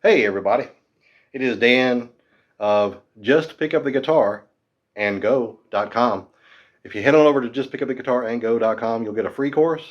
Hey everybody, it is Dan of Just Pick Up the Guitar and Go.com. If you head on over to Just Pick Up the Guitar and Go.com, you'll get a free course.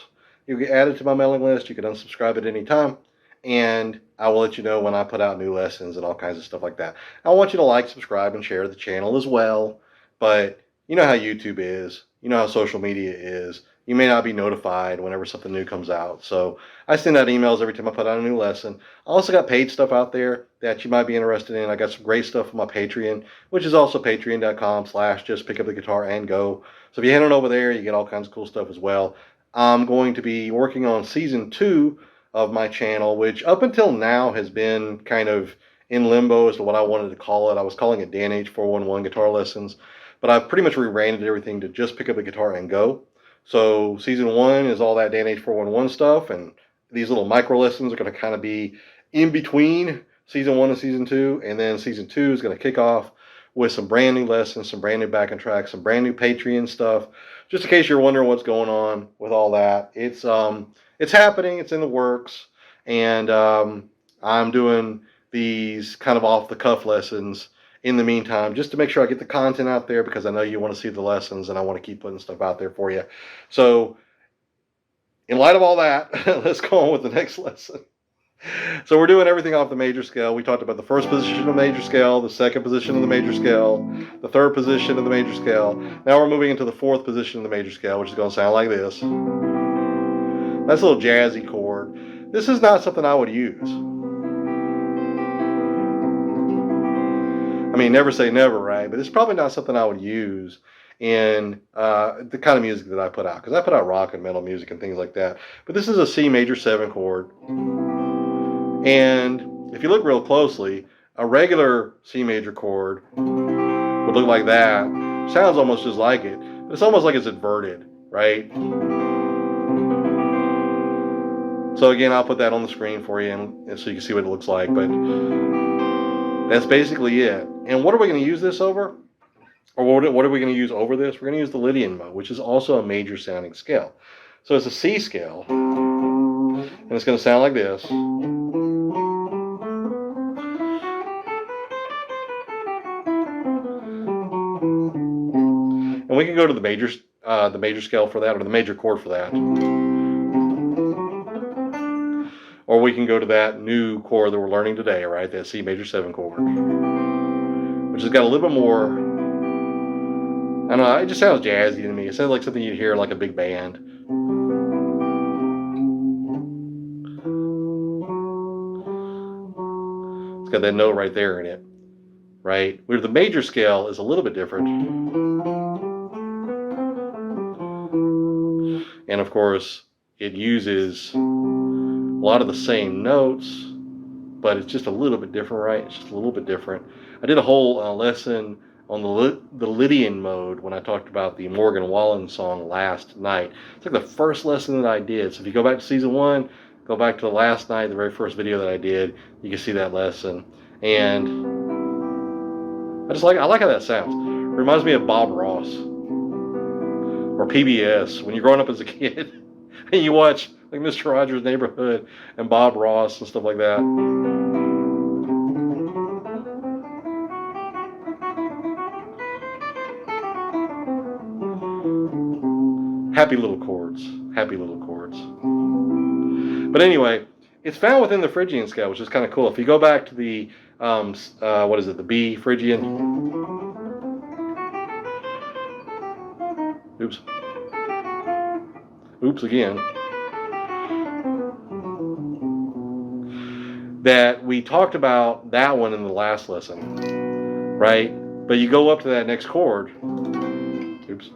You'll get added to my mailing list. You can unsubscribe at any time, and I will let you know when I put out new lessons and all kinds of stuff like that. I want you to like, subscribe, and share the channel as well. But you know how YouTube is. You know how social media is. You may not be notified whenever something new comes out. So I send out emails every time I put out a new lesson. I also got paid stuff out there that you might be interested in. I got some great stuff on my Patreon, which is also patreon.com/justpickuptheguitar and go. So if you head on over there, you get all kinds of cool stuff as well. I'm going to be working on season 2 of my channel, which up until now has been kind of in limbo as to what I wanted to call it. I was calling it Dan H411 Guitar Lessons, but I've pretty much rebranded everything to Just Pick Up the Guitar and Go. So season 1 is all that Dan H411 stuff, and these little micro lessons are going to kind of be in between season 1 and season 2, and then season 2 is going to kick off with some brand new lessons, some brand new backing tracks, some brand new Patreon stuff. Just in case you're wondering what's going on with all that, it's happening, it's in the works, and I'm doing these kind of off the cuff lessons in the meantime, just to make sure I get the content out there, because I know you want to see the lessons and I want to keep putting stuff out there for you. So in light of all that, let's go on with the next lesson. So we're doing everything off the major scale. We talked about the first position of the major scale, the second position of the major scale, the third position of the major scale. Now we're moving into the fourth position of the major scale, which is going to sound like this. That's a little jazzy chord. This is not something I would use. I mean, never say never, right? But it's probably not something I would use in the kind of music that I put out, because I put out rock and metal music and things like that. But this is a C major 7 chord, and if you look real closely, a regular C major chord would look like that. Sounds almost just like it, but it's almost like it's inverted, right? So again, I'll put that on the screen for you, and so you can see what it looks like. But that's basically it. And what are we going to use this over? Or what are we going to use over this? We're going to use the Lydian mode, which is also a major sounding scale. So it's a C scale, and it's going to sound like this. And we can go to the major scale for that, or the major chord for that. Or we can go to that new chord that we're learning today, right? That C major 7 chord, which has got a little bit more, I don't know, it just sounds jazzy to me. It sounds like something you'd hear like a big band. It's got that note right there in it, right? Where the major scale is a little bit different. And of course, it uses a lot of the same notes, but it's just a little bit different, right? It's just a little bit different. I did a whole lesson on the Lydian mode when I talked about the Morgan Wallen song last night. It's like the first lesson that I did. So if you go back to season 1, go back to last night, the very first video that I did, you can see that lesson. And I like how that sounds. It reminds me of Bob Ross or PBS when you're growing up as a kid and you watch like Mr. Rogers' Neighborhood and Bob Ross and stuff like that. Happy little chords. Happy little chords. But anyway, it's found within the Phrygian scale, which is kind of cool. If you go back to the, what is it, the B Phrygian. Oops. Oops again. That we talked about that one in the last lesson, right? But you go up to that next chord. Oops.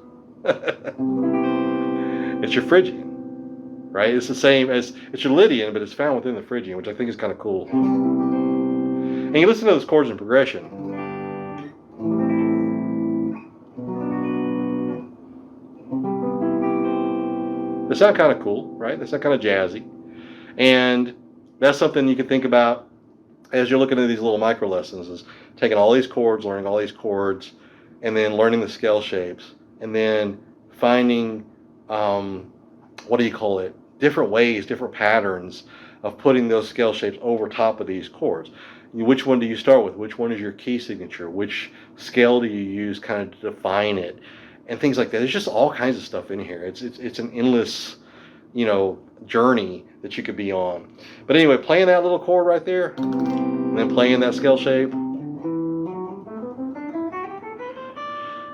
It's your Phrygian, right? It's the same as, it's your Lydian, but it's found within the Phrygian, which I think is kind of cool. And you listen to those chords in progression. They sound kind of cool, right? They sound kind of jazzy. And that's something you can think about as you're looking at these little micro lessons, is taking all these chords, learning all these chords, and then learning the scale shapes, and then finding, what do you call it? Different ways, different patterns of putting those scale shapes over top of these chords. Which one do you start with? Which one is your key signature? Which scale do you use kind of to define it? And things like that. There's just all kinds of stuff in here. It's an endless, journey that you could be on. But anyway, playing that little chord right there, and then playing that scale shape,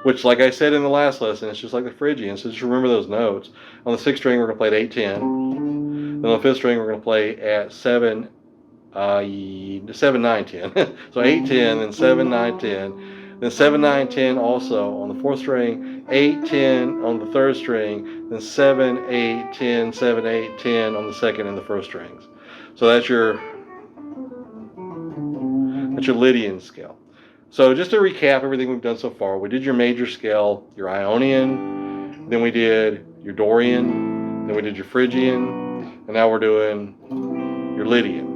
which, like I said in the last lesson, it's just like the Phrygian. So just remember those notes. On the 6th string, we're going to play at 8-10. Then on the 5th string, we're going to play at 7, 7, 9, 10. So 8, 10, then 7, 9, 10. Then 7, 9, 10 also on the 4th string. 8, 10 on the 3rd string. Then 7, 8, 10, 7, 8, 10 on the 2nd and the 1st strings. So that's your Lydian scale. So just to recap everything we've done so far, we did your major scale, your Ionian, then we did your Dorian, then we did your Phrygian, and now we're doing your Lydian.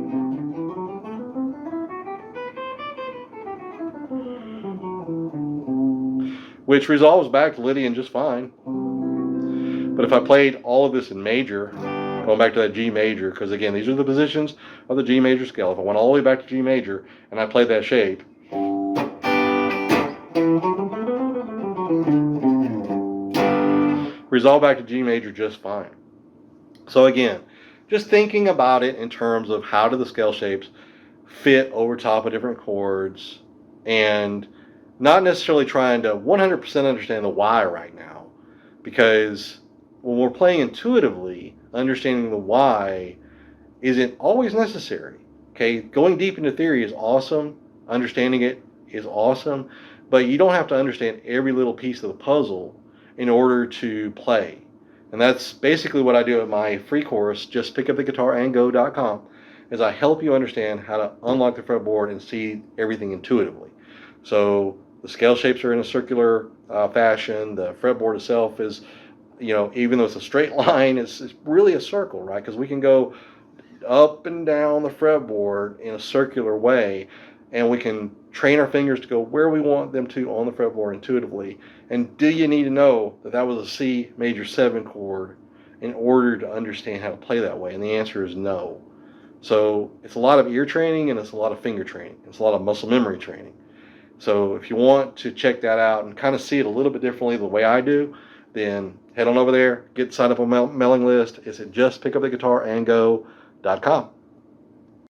Which resolves back to Lydian just fine. But if I played all of this in major, going back to that G major, because again, these are the positions of the G major scale. If I went all the way back to G major and I played that shape, resolve back to G major just fine. So again, just thinking about it in terms of how do the scale shapes fit over top of different chords, and not necessarily trying to 100% understand the why right now, because when we're playing intuitively, understanding the why isn't always necessary. Okay, going deep into theory is awesome, understanding it is awesome, but you don't have to understand every little piece of the puzzle in order to play. And that's basically what I do at my free course, just pickuptheguitarango.com, is I help you understand how to unlock the fretboard and see everything intuitively. So the scale shapes are in a circular fashion. The fretboard itself is, even though it's a straight line, it's really a circle, right? Because we can go up and down the fretboard in a circular way, and we can train our fingers to go where we want them to on the fretboard intuitively. And do you need to know that that was a C major 7 chord in order to understand how to play that way? And the answer is no. So it's a lot of ear training and it's a lot of finger training. It's a lot of muscle memory training. So if you want to check that out and kind of see it a little bit differently the way I do, then head on over there, get signed up on my mailing list. It's at justpickuptheguitarango.com.